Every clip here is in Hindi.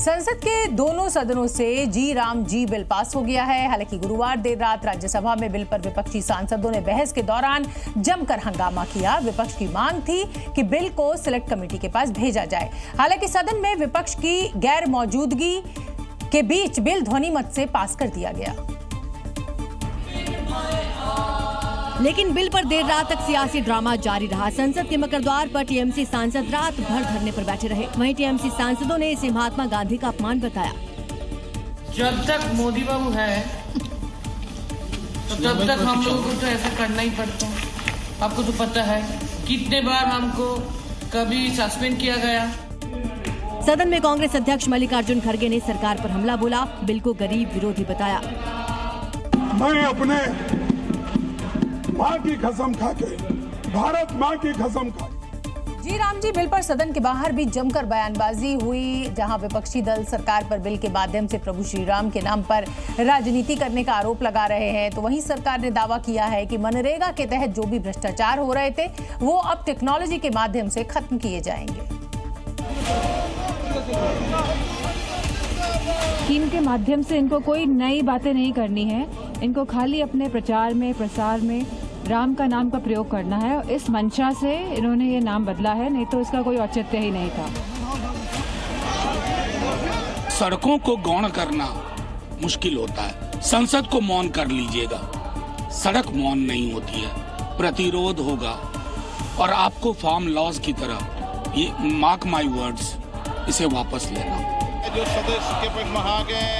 संसद के दोनों सदनों से जी राम जी बिल पास हो गया है। हालांकि गुरुवार देर रात राज्यसभा में बिल पर विपक्षी सांसदों ने बहस के दौरान जमकर हंगामा किया। विपक्ष की मांग थी कि बिल को सिलेक्ट कमेटी के पास भेजा जाए। हालांकि सदन में विपक्ष की गैर मौजूदगी के बीच बिल ध्वनिमत से पास कर दिया गया। लेकिन बिल पर देर रात तक सियासी ड्रामा जारी रहा। संसद के मकर द्वार पर टीएमसी सांसद रात भर धरने पर बैठे रहे। वहीं टीएमसी सांसदों ने इसे महात्मा गांधी का अपमान बताया। जब तक मोदी बाबू है तो तब तक हम लोगों को तो ऐसा करना ही पड़ता है। आपको तो पता है कितने बार हमको कभी सस्पेंड किया गया। सदन में कांग्रेस अध्यक्ष मल्लिकार्जुन खड़गे ने सरकार पर हमला बोला, बिल को गरीब विरोधी बताया। मैं अपने माँ की कसम खाके, भारत माँ की कसम खा। जी राम जी बिल पर सदन के बाहर भी जमकर बयानबाजी हुई, जहां विपक्षी दल सरकार पर बिल के माध्यम से प्रभु श्री राम के नाम पर राजनीति करने का आरोप लगा रहे हैं। तो वहीं सरकार ने दावा किया है कि मनरेगा के तहत जो भी भ्रष्टाचार हो रहे थे वो अब टेक्नोलॉजी के माध्यम से खत्म किए जाएंगे। स्कीम के माध्यम से इनको कोई नई बातें नहीं करनी है। इनको खाली अपने प्रचार में, प्रसार में राम का नाम का प्रयोग करना है। इस मंशा से इन्होंने ये नाम बदला है, नहीं तो इसका कोई औचित्य ही नहीं था। सड़कों को गौण करना मुश्किल होता है, संसद को मौन कर लीजिएगा। सड़क मौन नहीं होती है, प्रतिरोध होगा और आपको फार्म लॉज की तरह, ये मार्क माई वर्ड्स, इसे वापस लेना। जो सदस्य के पक्ष में आ गए,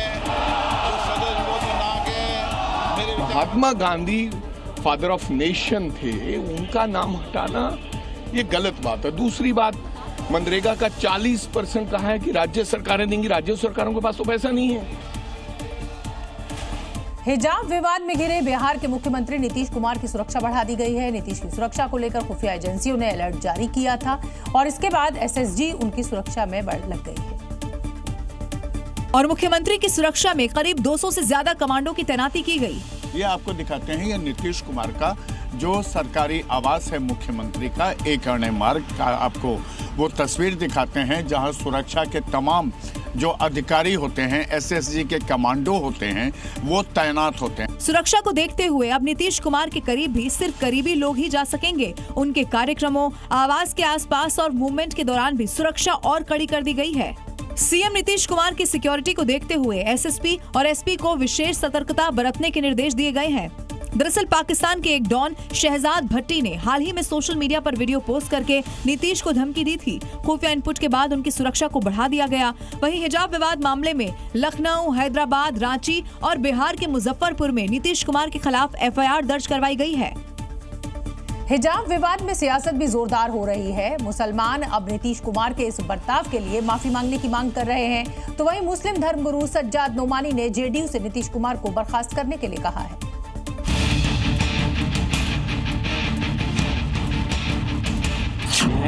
जो सदस्य वो ना गए। Mahatma Gandhi father of nation थे, उनका नाम हटाना ये गलत बात है। दूसरी बात, मनरेगा का 40% कहा है कि राज्य सरकारें देंगी। राज्य सरकारों के पास तो पैसा नहीं है। हिजाब विवाद में घिरे बिहार के मुख्यमंत्री नीतीश कुमार की सुरक्षा बढ़ा दी गई है। नीतीश की सुरक्षा को लेकर खुफिया एजेंसियों ने अलर्ट जारी किया था और इसके बाद एसएसजी उनकी सुरक्षा में लग गई है। और मुख्यमंत्री की सुरक्षा में करीब 200 से ज्यादा कमांडो की तैनाती की गई। ये आपको दिखाते हैं, ये नीतीश कुमार का जो सरकारी आवास है मुख्यमंत्री का, एक अणे मार्ग का आपको वो तस्वीर दिखाते हैं, जहां सुरक्षा के तमाम जो अधिकारी होते हैं, एसएसजी के कमांडो होते हैं, वो तैनात होते हैं। सुरक्षा को देखते हुए अब नीतीश कुमार के करीब भी सिर्फ करीबी लोग ही जा सकेंगे। उनके कार्यक्रमों, आवास के आसपास और मूवमेंट के दौरान भी सुरक्षा और कड़ी कर दी गई है। सीएम नीतीश कुमार की सिक्योरिटी को देखते हुए एसएसपी और एसपी को विशेष सतर्कता बरतने के निर्देश दिए गए हैं। दरअसल पाकिस्तान के एक डॉन शहजाद भट्टी ने हाल ही में सोशल मीडिया पर वीडियो पोस्ट करके नीतीश को धमकी दी थी। खुफिया इनपुट के बाद उनकी सुरक्षा को बढ़ा दिया गया। वहीं हिजाब विवाद मामले में लखनऊ, हैदराबाद, रांची और बिहार के मुजफ्फरपुर में नीतीश कुमार के खिलाफ एफआईआर दर्ज करवाई गई है। हिजाब विवाद में सियासत भी जोरदार हो रही है। मुसलमान अब नीतीश कुमार के इस बर्ताव के लिए माफी मांगने की मांग कर रहे हैं। तो वहीं मुस्लिम धर्मगुरु सज्जाद नोमानी ने जेडीयू से नीतीश कुमार को बर्खास्त करने के लिए कहा है।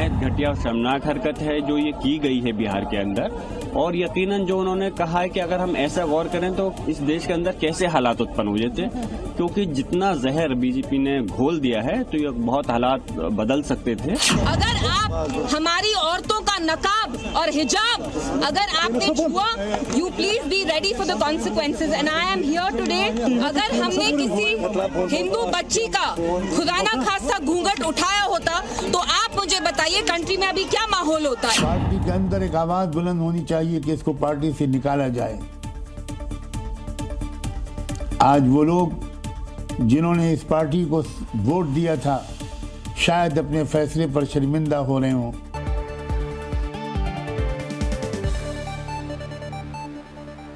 घटिया और शर्मनाक हरकत है जो ये की गई है बिहार के अंदर, और यकीनन जो उन्होंने कहा है कि अगर हम ऐसा गौर करें तो इस देश के अंदर कैसे हालात उत्पन्न हो जाते, क्योंकि जितना जहर बीजेपी ने घोल दिया है तो ये बहुत हालात बदल सकते थे। अगर आप हमारी औरतों का नकाब और हिजाब अगर आपने छुआ, you please be ready for the consequences and I am here today. अगर हमने किसी हिंदू बच्ची का खुदा ना खास्ता घूंघट उठाया होता तो आप मुझे बताइए कंट्री में अभी क्या माहौल होता है। पार्टी के अंदर एक आवाज बुलंद होनी चाहिए कि इसको पार्टी से निकाला जाए। आज वो लोग जिन्होंने इस पार्टी को वोट दिया था शायद अपने फैसले पर शर्मिंदा हो रहे हों।